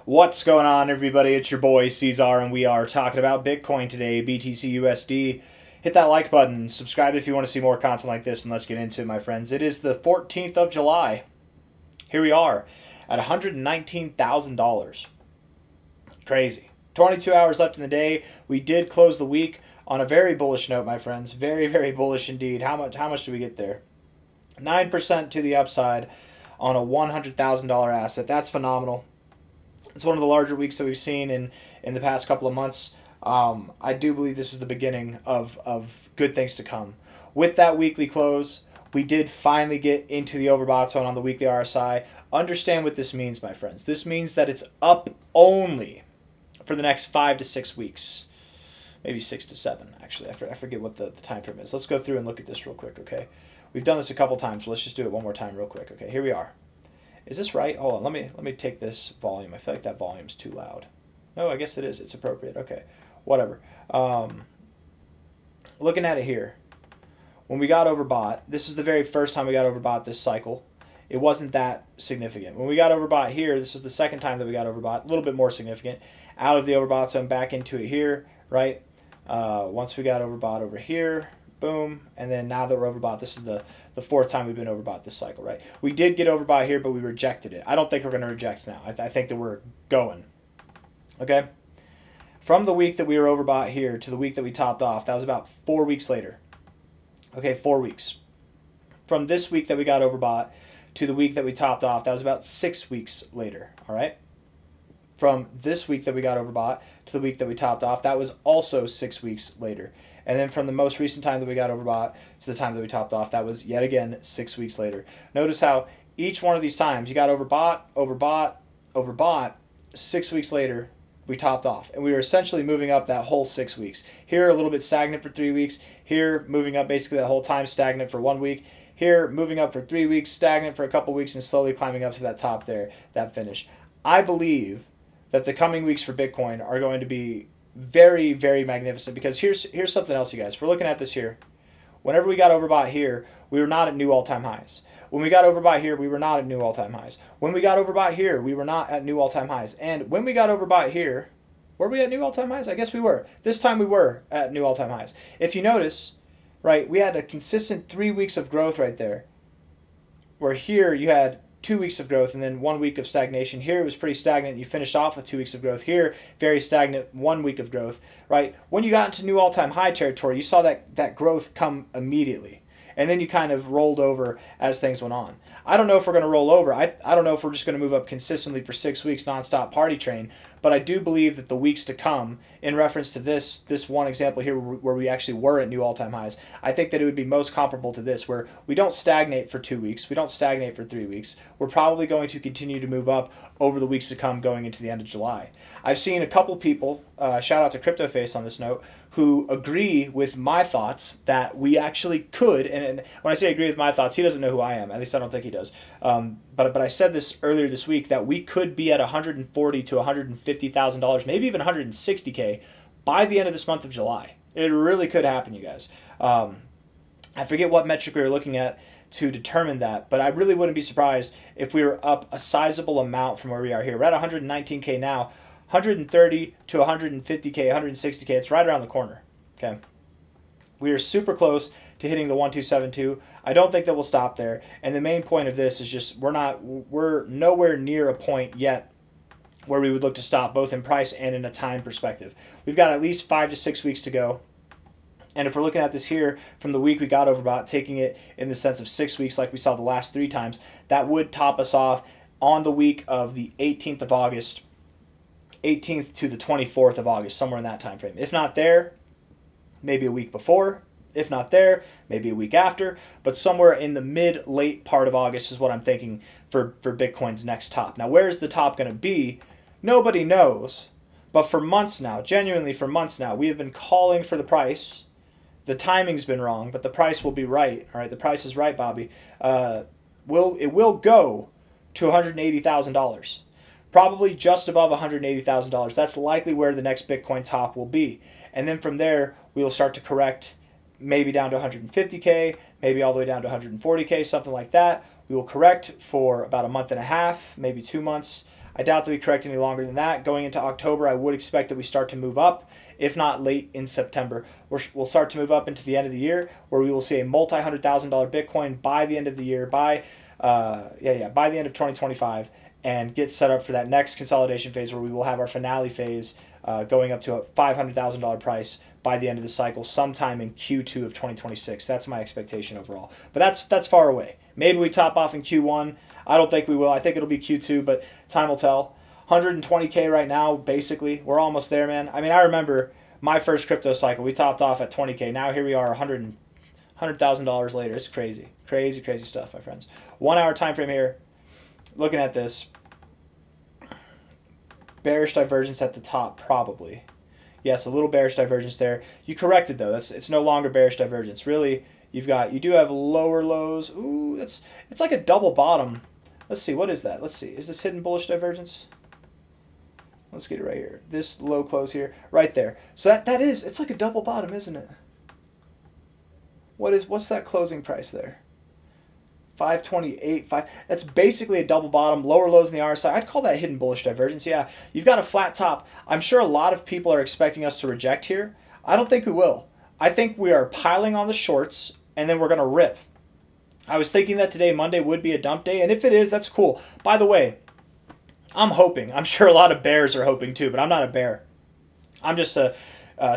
What's going on, everybody? It's your boy C-Zar, and we are talking about Bitcoin today, BTC USD. Hit that like button, subscribe if you want to see more content like this, and let's get into it, my friends. It is the 14th of July. Here we are at $119,000. Crazy. 22 hours left in the day. We did close the week on a very bullish note, my friends. Very, very bullish indeed. How much do we get there? 9% to the upside on a $100,000 asset. That's phenomenal. It's one of the larger weeks that we've seen in the past couple of months. I do believe this is the beginning of good things to come. With that weekly close, we did finally get into the overbought zone on the weekly RSI. Understand what this means, my friends. This means that it's up only for the next 5 to 6 weeks. Maybe 6 to 7, actually. I forget what the time frame is. Let's go through and look at this real quick, okay? We've done this a couple times, so let's just do it one more time real quick. Okay, here we are. Is this right? Hold on, let me take this volume. I feel like that volume's too loud. No, I guess it is. It's appropriate. Okay, whatever. Looking at it here, when we got overbought, this is the very first time we got overbought this cycle. It wasn't that significant. When we got overbought here, this was the second time that we got overbought, a little bit more significant. Out of the overbought zone, back into it here, right? Once we got overbought over here, boom, and then now that we're overbought, this is the fourth time we've been overbought this cycle, right? We did get overbought here, but we rejected it. I don't think we're going to reject now. I think that we're going, okay? From the week that we were overbought here to the week that we topped off, that was about 4 weeks later. Okay, 4 weeks. From this week that we got overbought to the week that we topped off, that was about 6 weeks later, all right? From this week that we got overbought to the week that we topped off, that was also 6 weeks later. And then from the most recent time that we got overbought to the time that we topped off, that was yet again 6 weeks later. Notice how each one of these times you got overbought, overbought, overbought. 6 weeks later, we topped off. And we were essentially moving up that whole 6 weeks. Here, a little bit stagnant for 3 weeks. Here, moving up basically that whole time, stagnant for 1 week. Here, moving up for 3 weeks, stagnant for a couple weeks, and slowly climbing up to that top there, that finish. I believe that the coming weeks for Bitcoin are going to be very, very magnificent, because here's something else, you guys. If we're looking at this here, whenever we got overbought here, we were not at new all-time highs. When we got overbought here, we were not at new all-time highs. When we got overbought here, we were not at new all-time highs. And when we got overbought here, were we at new all-time highs? I guess we were. This time we were at new all-time highs. If you notice, right, we had a consistent 3 weeks of growth right there, where here you had 2 weeks of growth and then 1 week of stagnation. Here it was pretty stagnant. You finished off with 2 weeks of growth. Here, very stagnant, 1 week of growth, right? When you got into new all-time high territory, you saw that growth come immediately. And then you kind of rolled over as things went on. I don't know if we're going to roll over. I don't know if we're just going to move up consistently for 6 weeks nonstop party train. But I do believe that the weeks to come, in reference to this one example here where we actually were at new all-time highs, I think that it would be most comparable to this, where we don't stagnate for 2 weeks. We don't stagnate for 3 weeks. We're probably going to continue to move up over the weeks to come going into the end of July. I've seen a couple people, shout out to CryptoFace on this note, who agree with my thoughts that we actually could, and when I say agree with my thoughts, he doesn't know who I am. At least I don't think he does. But I said this earlier this week, that we could be at $140,000 to $150,000, maybe even $160K by the end of this month of July. It really could happen, you guys. I forget what metric we were looking at to determine that, but I really wouldn't be surprised if we were up a sizable amount from where we are here. We're at 119K now. 130 to 150K, 160K, it's right around the corner. Okay. We are super close to hitting the 1272. I don't think that we'll stop there. And the main point of this is just we're nowhere near a point yet where we would look to stop, both in price and in a time perspective. We've got at least 5 to 6 weeks to go. And if we're looking at this here from the week we got overbought, taking it in the sense of 6 weeks like we saw the last 3 times, that would top us off on the week of the 18th of August, 18th to the 24th of August, somewhere in that time frame. If not there, maybe a week before. If not there, maybe a week after. But somewhere in the mid-late part of August is what I'm thinking for Bitcoin's next top. Now, where is the top going to be? Nobody knows. But for months now, genuinely for months now, we have been calling for the price. The timing's been wrong, but the price will be right. All right, the price is right, Bobby. It will go to $180,000. Probably just above $180,000. That's likely where the next Bitcoin top will be. And then from there, we will start to correct, maybe down to 150K, maybe all the way down to 140K, something like that. We will correct for about a month and a half, maybe 2 months. I doubt that we correct any longer than that. Going into October, I would expect that we start to move up, if not late in September. We'll start to move up into the end of the year, where we will see a multi-$100,000 Bitcoin by the end of the year, by the end of 2025, and get set up for that next consolidation phase, where we will have our finale phase going up to a $500,000 price by the end of the cycle, sometime in Q2 of 2026. That's my expectation overall. But that's far away. Maybe we top off in Q1. I don't think we will. I think it'll be Q2, but time will tell. 120K right now, basically. We're almost there, man. I mean, I remember my first crypto cycle. We topped off at 20K. Now here we are, $100,000 later. It's crazy. Crazy, crazy stuff, my friends. 1 hour time frame here. Looking at this. Bearish divergence at the top, probably. Yes, a little bearish divergence there. You corrected, though. It's no longer bearish divergence. Really, you do have lower lows. Ooh, it's like a double bottom. Let's see, what is that? Let's see. Is this hidden bullish divergence? Let's get it right here. This low close here, right there. So it's like a double bottom, isn't it? What's that closing price there? 528, that's basically a double bottom, lower lows in the RSI. I'd call that hidden bullish divergence. Yeah, you've got a flat top. I'm sure a lot of people are expecting us to reject here. I don't think we will. I think we are piling on the shorts, and then we're going to rip. I was thinking that today, Monday, would be a dump day, and if it is, that's cool. By the way, I'm hoping. I'm sure a lot of bears are hoping too, but I'm not a bear. I'm just a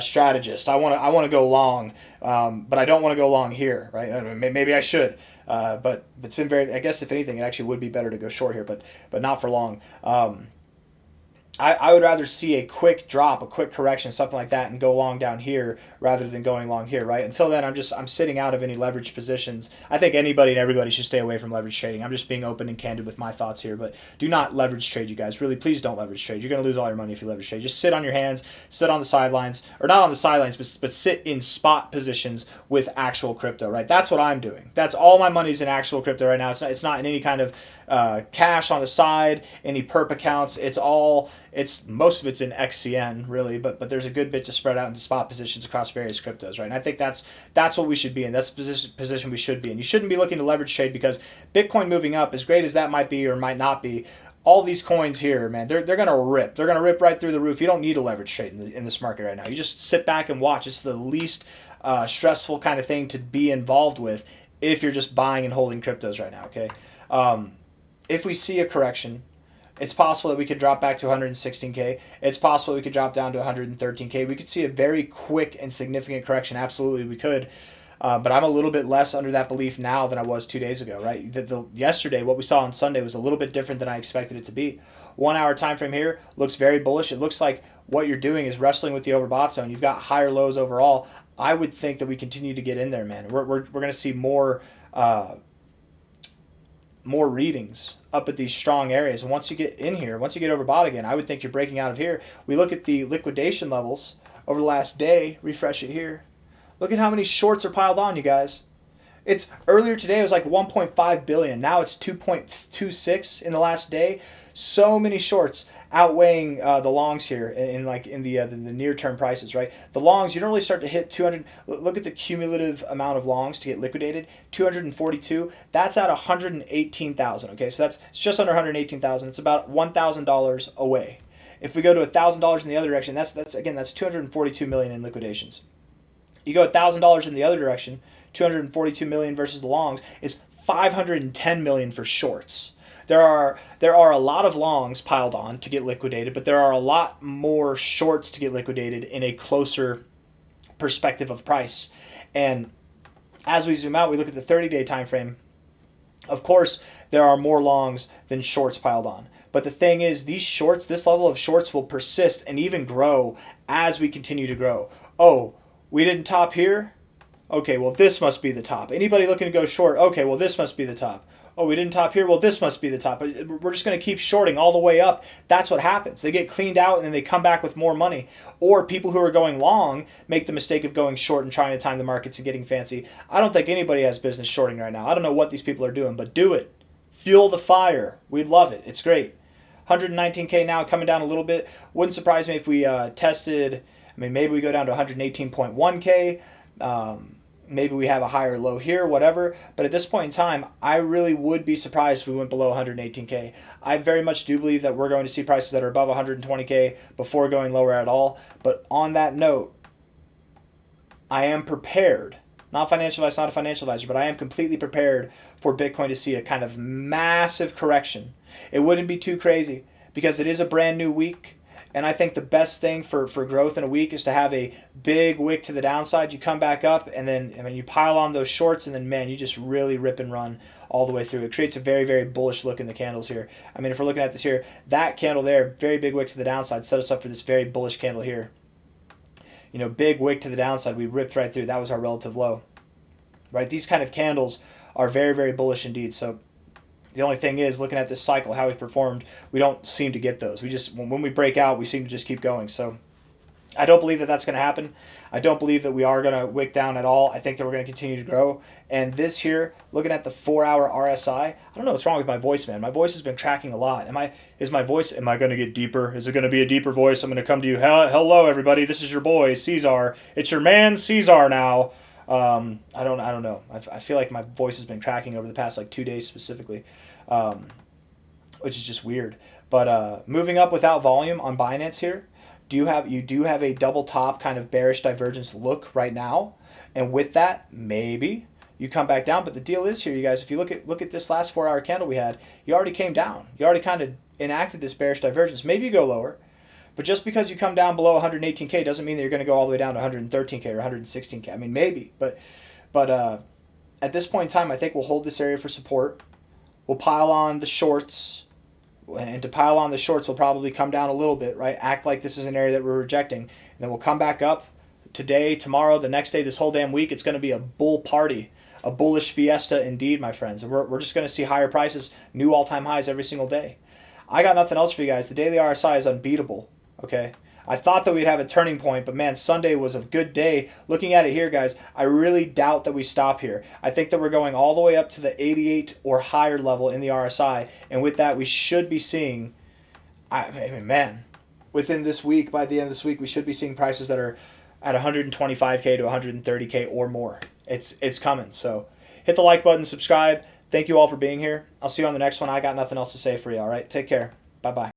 strategist. I want to go long, but I don't want to go long here, right? Maybe I should, but it's been very. I guess if anything, it actually would be better to go short here, but not for long. I would rather see a quick drop, a quick correction, something like that, and go long down here rather than going long here, right? Until then, I'm sitting out of any leverage positions. I think anybody and everybody should stay away from leverage trading. I'm just being open and candid with my thoughts here, but do not leverage trade, you guys. Really, please don't leverage trade. You're going to lose all your money if you leverage trade. Just sit on your hands, sit on the sidelines, or not on the sidelines, but sit in spot positions with actual crypto, right? That's what I'm doing. That's all my money's in actual crypto right now. It's not in any kind of cash on the side, any perp accounts. Most of it's in XCN, really, but there's a good bit to spread out into spot positions across various cryptos, right? And I think that's what we should be in. That's the position we should be in. You shouldn't be looking to leverage trade, because Bitcoin moving up, as great as that might be or might not be, all these coins here, man, they're going to rip. They're going to rip right through the roof. You don't need a leverage trade in this market right now. You just sit back and watch. It's the least stressful kind of thing to be involved with if you're just buying and holding cryptos right now, okay? If we see a correction, it's possible that we could drop back to 116K. It's possible we could drop down to 113K. We could see a very quick and significant correction. Absolutely, we could. But I'm a little bit less under that belief now than I was 2 days ago, right? Yesterday, what we saw on Sunday was a little bit different than I expected it to be. 1 hour time frame here looks very bullish. It looks like what you're doing is wrestling with the overbought zone. You've got higher lows overall. I would think that we continue to get in there, man. We're going to see more readings up at these strong areas. And once you get in here, once you get overbought again, I would think you're breaking out of here. We look at the liquidation levels over the last day. Refresh it here. Look at how many shorts are piled on, you guys. It's earlier today it was like 1.5 billion. Now it's 2.26 in the last day. So many shorts outweighing the longs here in the near term prices, right? The longs, you don't really start to hit 200. Look at the cumulative amount of longs to get liquidated. 242. That's at 118,000. Okay, so it's just under 118,000. It's about $1,000 away. If we go to $1,000 in the other direction, that's 242 million in liquidations. You go $1,000 in the other direction, 242 million versus the longs is 510 million for shorts. There are a lot of longs piled on to get liquidated, but there are a lot more shorts to get liquidated in a closer perspective of price. And as we zoom out, we look at the 30-day time frame. Of course, there are more longs than shorts piled on. But the thing is, these shorts, this level of shorts will persist and even grow as we continue to grow. Oh, we didn't top here? Okay, well, this must be the top. Anybody looking to go short? Okay, well, this must be the top. Oh, we didn't top here? Well, this must be the top. We're just going to keep shorting all the way up. That's what happens. They get cleaned out and then they come back with more money. Or people who are going long make the mistake of going short and trying to time the markets and getting fancy. I don't think anybody has business shorting right now. I don't know what these people are doing, but do it. Fuel the fire. We'd love it. It's great. 119K now, coming down a little bit. Wouldn't surprise me if we tested... maybe we go down to 118.1K. Maybe we have a higher low here, whatever. But at this point in time, I really would be surprised if we went below 118K. I very much do believe that we're going to see prices that are above 120K before going lower at all. But on that note, I am prepared. Not financial advice, not a financial advisor, but I am completely prepared for Bitcoin to see a kind of massive correction. It wouldn't be too crazy because it is a brand new week. And I think the best thing for growth in a week is to have a big wick to the downside. You come back up, and then you pile on those shorts, and then, man, you just really rip and run all the way through. It creates a very, very bullish look in the candles here. I mean, if we're looking at this here, that candle there, very big wick to the downside, set us up for this very bullish candle here. You know, big wick to the downside. We ripped right through. That was our relative low. Right? These kind of candles are very, very bullish indeed. So the only thing is, looking at this cycle, how we've performed, we don't seem to get those. We just, when we break out, we seem to just keep going. So I don't believe that that's going to happen. I don't believe that we are going to wick down at all. I think that we're going to continue to grow. And this here, looking at the 4-hour RSI, I don't know what's wrong with my voice, man. My voice has been cracking a lot. Am I going to get deeper? Is it going to be a deeper voice? I'm going to come to you. Hello, everybody. This is your boy, C-Zar. It's your man, C-Zar now. I don't know. I feel like my voice has been cracking over the past like 2 days specifically, which is just weird. But moving up without volume on Binance here, you do have a double top kind of bearish divergence look right now, and with that maybe you come back down. But the deal is here, you guys, if you look at this last 4-hour candle we had, you already came down. You already kind of enacted this bearish divergence. Maybe you go lower. But just because you come down below 118K doesn't mean that you're going to go all the way down to 113K or 116K. I mean, maybe. But at this point in time, I think we'll hold this area for support. We'll pile on the shorts. And to pile on the shorts, we'll probably come down a little bit, right? Act like this is an area that we're rejecting. And then we'll come back up today, tomorrow, the next day, this whole damn week. It's going to be a bull party. A bullish fiesta indeed, my friends. And we're just going to see higher prices, new all-time highs every single day. I got nothing else for you guys. The daily RSI is unbeatable. Okay, I thought that we'd have a turning point, but man, Sunday was a good day. Looking at it here, guys, I really doubt that we stop here. I think that we're going all the way up to the 88 or higher level in the RSI, and with that, we should be seeing, I mean, man, within this week, by the end of this week, we should be seeing prices that are at 125K to 130K or more. It's coming. So hit the like button, subscribe. Thank you all for being here. I'll see you on the next one. I got nothing else to say for you, all right? Take care. Bye-bye.